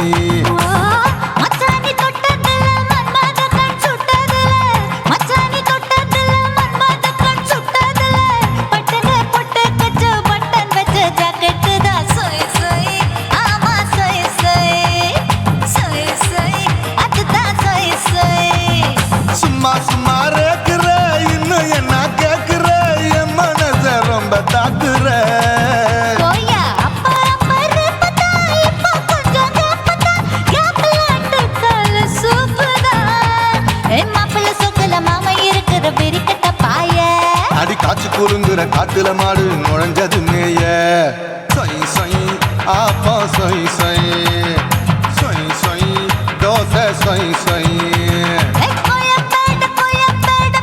மச்சானி தொட்டதுல மன்மத கண் சுட்டதுல குலுங்குற காட்டுல மாடு நுழைஞ்சது மேய சொய் சொய் ஆப்பா சொய் சொய் சொய் சொய் தோசை சொய் சொய் கோயம்பேடு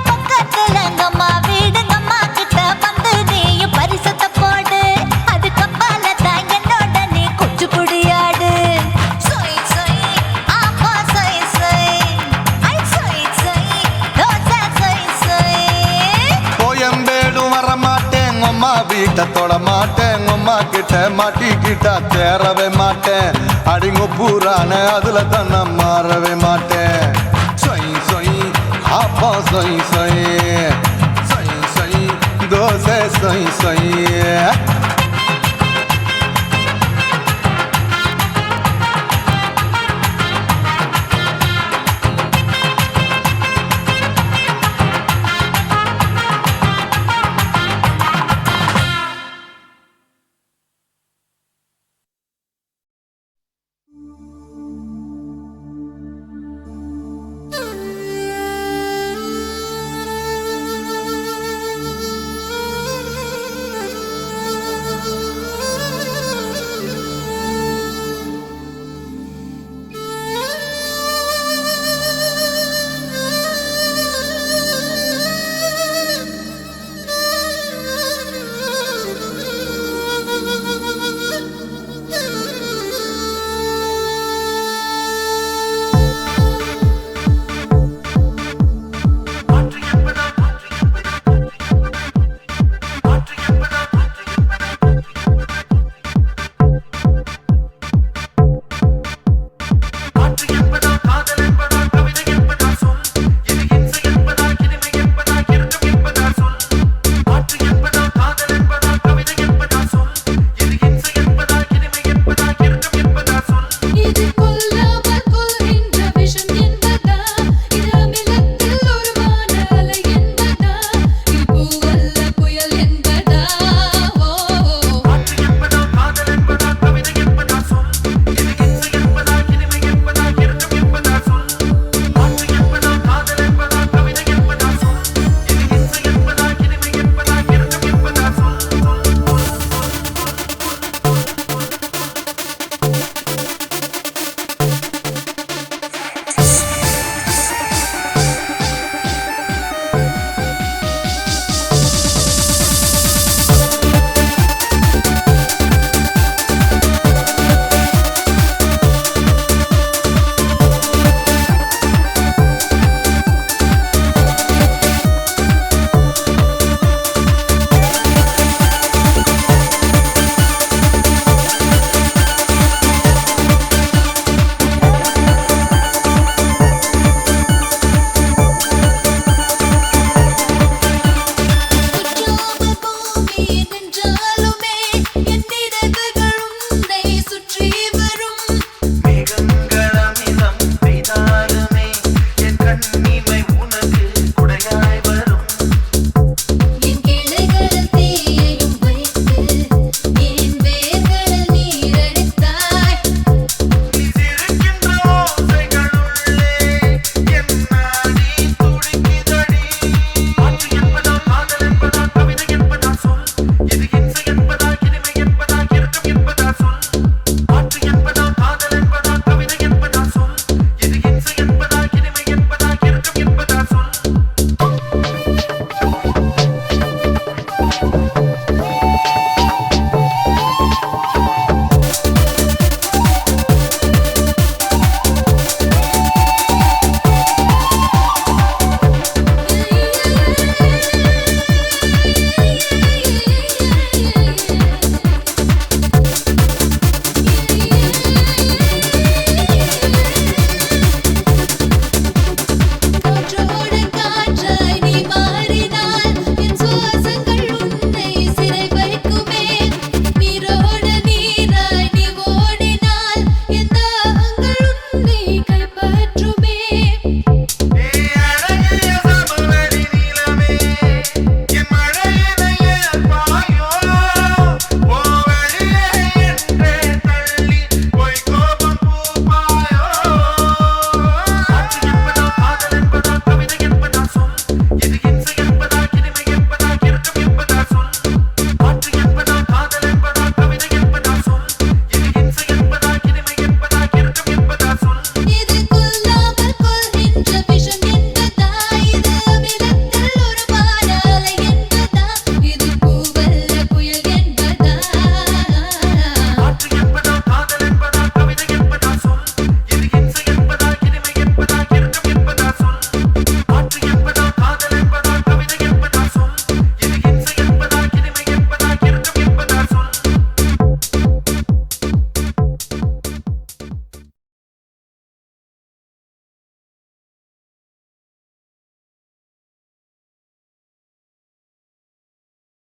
பக்கத்துல எங்கம்மா வீடு அம்மா கிட்ட வந்து நீயும் பரிசத்தை போடு அது கப்பால தான் என்னோட நீ குச்சி புடியாடு சொய் சொய் ஆப்பா சொய் சொய் ஐ சொய் சொய் தோசை சொய் சொய் கோயம்பேடு வர மாட்டேன் அம்மா வீட்டை தொட மாட்டேன் அம்மா கிட்ட மாட்டிக்கிட்டா தேரவே மாட்டேன் அடிங்க பூரான அதுல தான் நான் மாறவே மாட்டேன் சொய் சொய் ஆப்பா சொய் சொய் சொய் சொய் தோசை சொய் சொய்